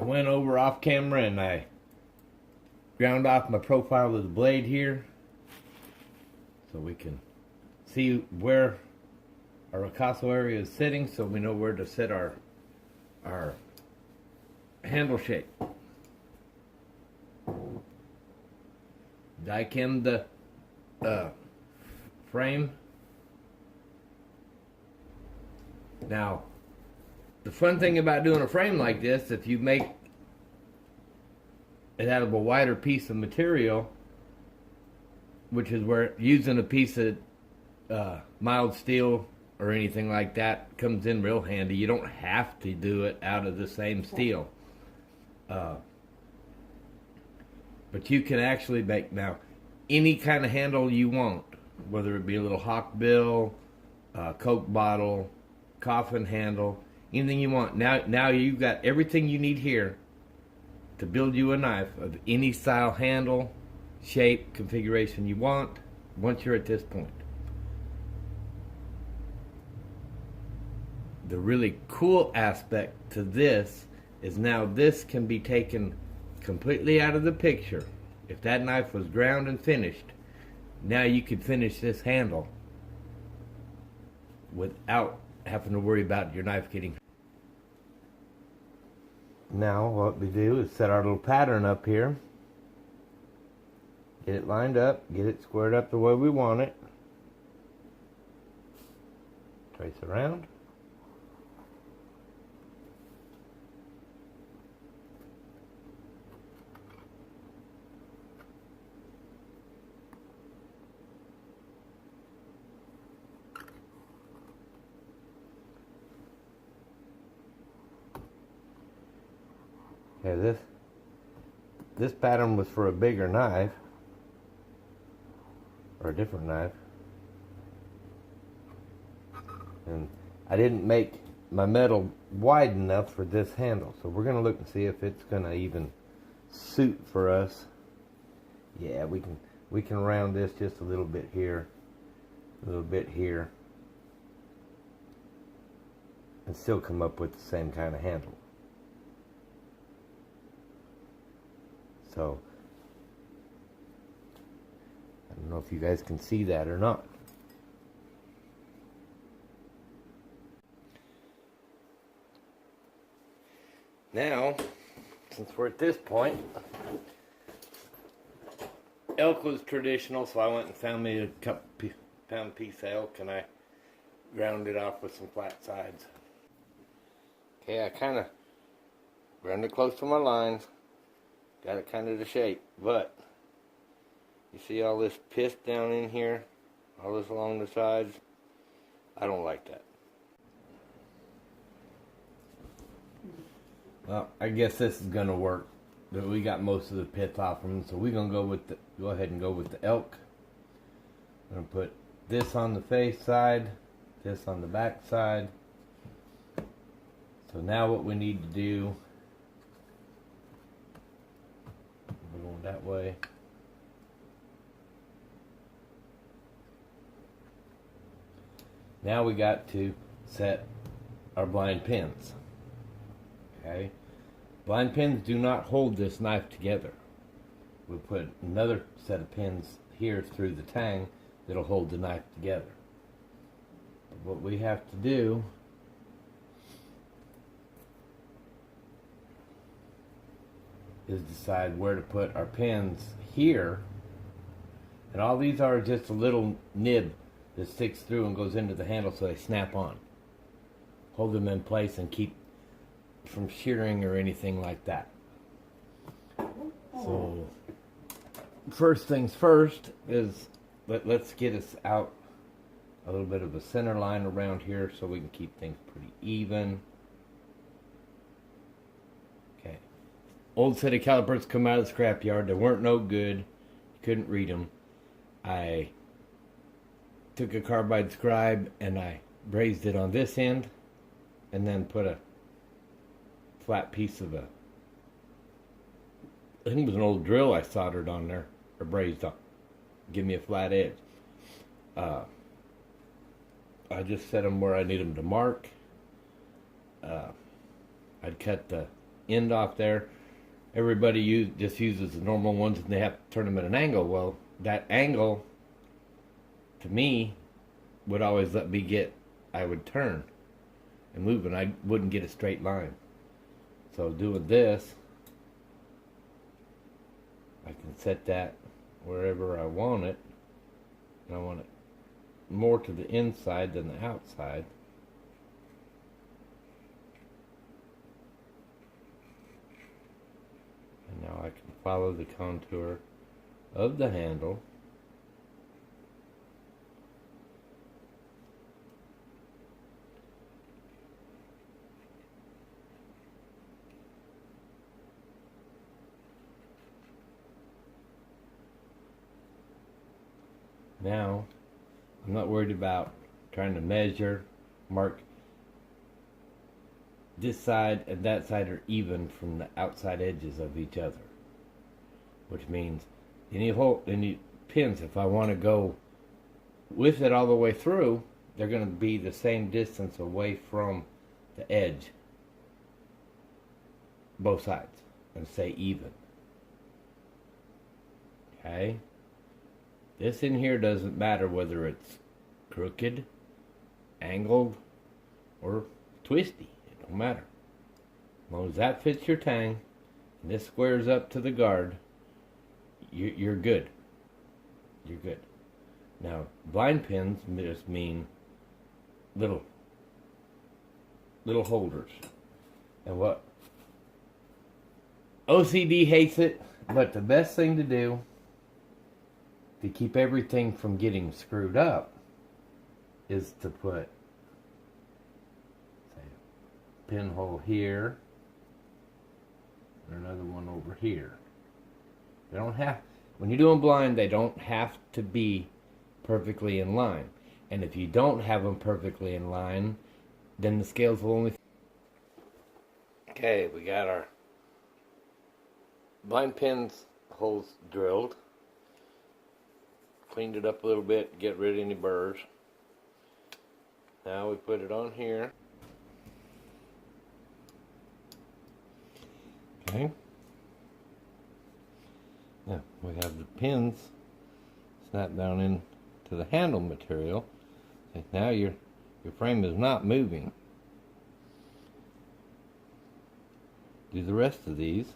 I went over off camera and I ground off my profile of the blade here so we can see where our ricasso area is sitting, so we know where to set our handle shape. Die chem the frame. Now, the fun thing about doing a frame like this, if you make it out of a wider piece of material, which is where using a piece of mild steel or anything like that comes in real handy. You don't have to do it out of the same steel. But you can actually make now any kind of handle you want, whether it be a little hawk bill, Coke bottle, coffin handle, anything you want. Now you've got everything you need here to build you a knife of any style, handle, shape, configuration you want once you're at this point. The really cool aspect to this is now this can be taken completely out of the picture. If that knife was ground and finished, now you could finish this handle without having to worry about your knife getting. Now what we do is set our little pattern up here. Get it lined up, get it squared up the way we want it. Trace around. Okay, this pattern was for a bigger knife, or a different knife, and I didn't make my metal wide enough for this handle, so we're going to look and see if it's going to even suit for us. Yeah, we can round this just a little bit here, a little bit here, and still come up with the same kind of handle. So, I don't know if you guys can see that or not. Now, since we're at this point, elk was traditional, so I went and found me a pound piece of elk and I ground it off with some flat sides. Okay, I kind of ground it close to my lines. Got it kind of the shape, but you see all this pith down in here, all this along the sides? I don't like that. Well, I guess this is gonna work. We got most of the pith off them, so we're gonna go ahead and go with the elk. I'm gonna put this on the face side, this on the back side. So now what we need to do, we're going that way. Now we got to set our blind pins. Okay, blind pins do not hold this knife together. We'll put another set of pins here through the tang that'll hold the knife together. But what we have to do is decide where to put our pins here. And all these are just a little nib that sticks through and goes into the handle so they snap on. Hold them in place and keep from shearing or anything like that. So first things first is let's get us out a little bit of a center line around here so we can keep things pretty even. Okay. Old set of calipers come out of the scrapyard. They weren't no good. You couldn't read them. I took a carbide scribe and I brazed it on this end and then put a flat piece of I think it was an old drill I soldered on there, or brazed on. Give me a flat edge. I just set them where I need them to mark. I'd cut the end off there. Everybody just uses the normal ones and they have to turn them at an angle. Well, that angle, to me, would always let me get, I would turn and move and I wouldn't get a straight line. So doing this, I can set that wherever I want it. And I want it more to the inside than the outside. And now I can follow the contour of the handle. Now, I'm not worried about trying to measure, mark this side and that side are even from the outside edges of each other. Which means any pins, if I want to go with it all the way through, they're going to be the same distance away from the edge. Both sides. And stay even. Okay? This in here doesn't matter whether it's crooked, angled, or twisty. It don't matter. As long as that fits your tang, and this squares up to the guard, you're good. You're good. Now, blind pins just mean little holders. And what? OCD hates it, but the best thing to do to keep everything from getting screwed up is to put, say, a pinhole here and another one over here. They don't have, when you're doing blind, they don't have to be perfectly in line. And if you don't have them perfectly in line, then the scales will only... Okay, we got our blind pins holes drilled. Cleaned it up a little bit, get rid of any burrs. Now we put it on here. Okay. Now we have the pins snap down into the handle material. And now your frame is not moving. Do the rest of these.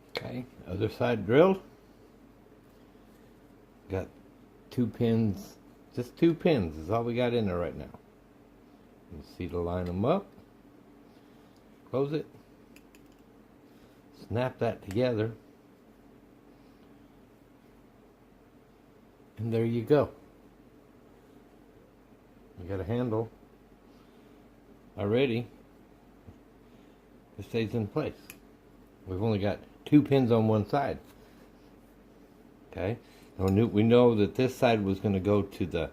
Okay, other side drilled. Got 2 pins, just 2 pins is all we got in there right now. You see to line them up. Close it. Snap that together. And there you go. You got a handle already. It stays in place. We've only got 2 pins on one side. Okay. Now we know that this side was going to go to the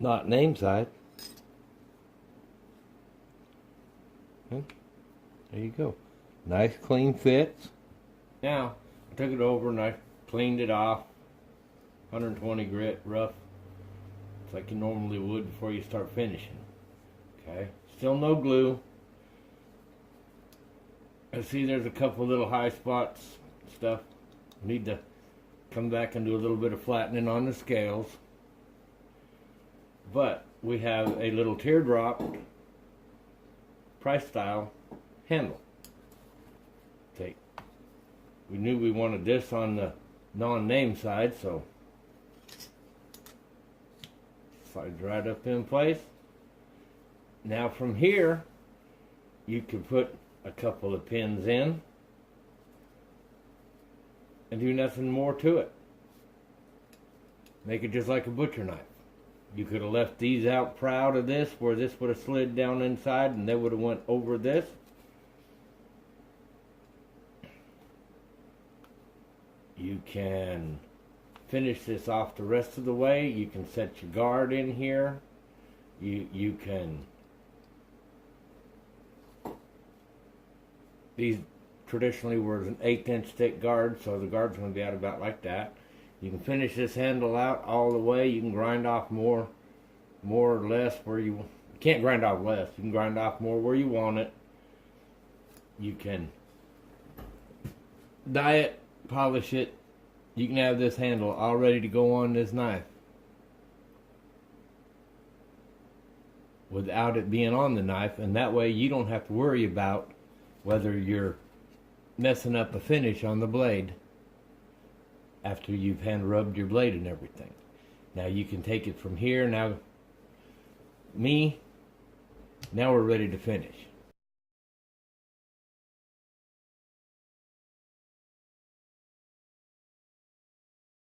not name side. Okay. There you go. Nice clean fits. Now, I took it over and I cleaned it off. 120 grit, rough. It's like you normally would before you start finishing. Okay. Still no glue. I see there's a couple little high spots stuff. Need to come back and do a little bit of flattening on the scales. But we have a little teardrop price style handle. Okay. We knew we wanted this on the non-name side, so slides right up in place. Now from here you can put a couple of pins in and do nothing more to it. Make it just like a butcher knife. You could have left these out proud of this, where this would have slid down inside and they would have went over this. You can finish this off the rest of the way. You can set your guard in here. You can... These traditionally were an 1/8 inch thick guard, so the guard's going to be out about like that. You can finish this handle out all the way. You can grind off more or less where you You can't grind off less. You can grind off more where you want it. You can dye it, polish it. You can have this handle all ready to go on this knife without it being on the knife, and that way you don't have to worry about whether you're messing up a finish on the blade after you've hand rubbed your blade and everything. Now you can take it from here. Now we're ready to finish.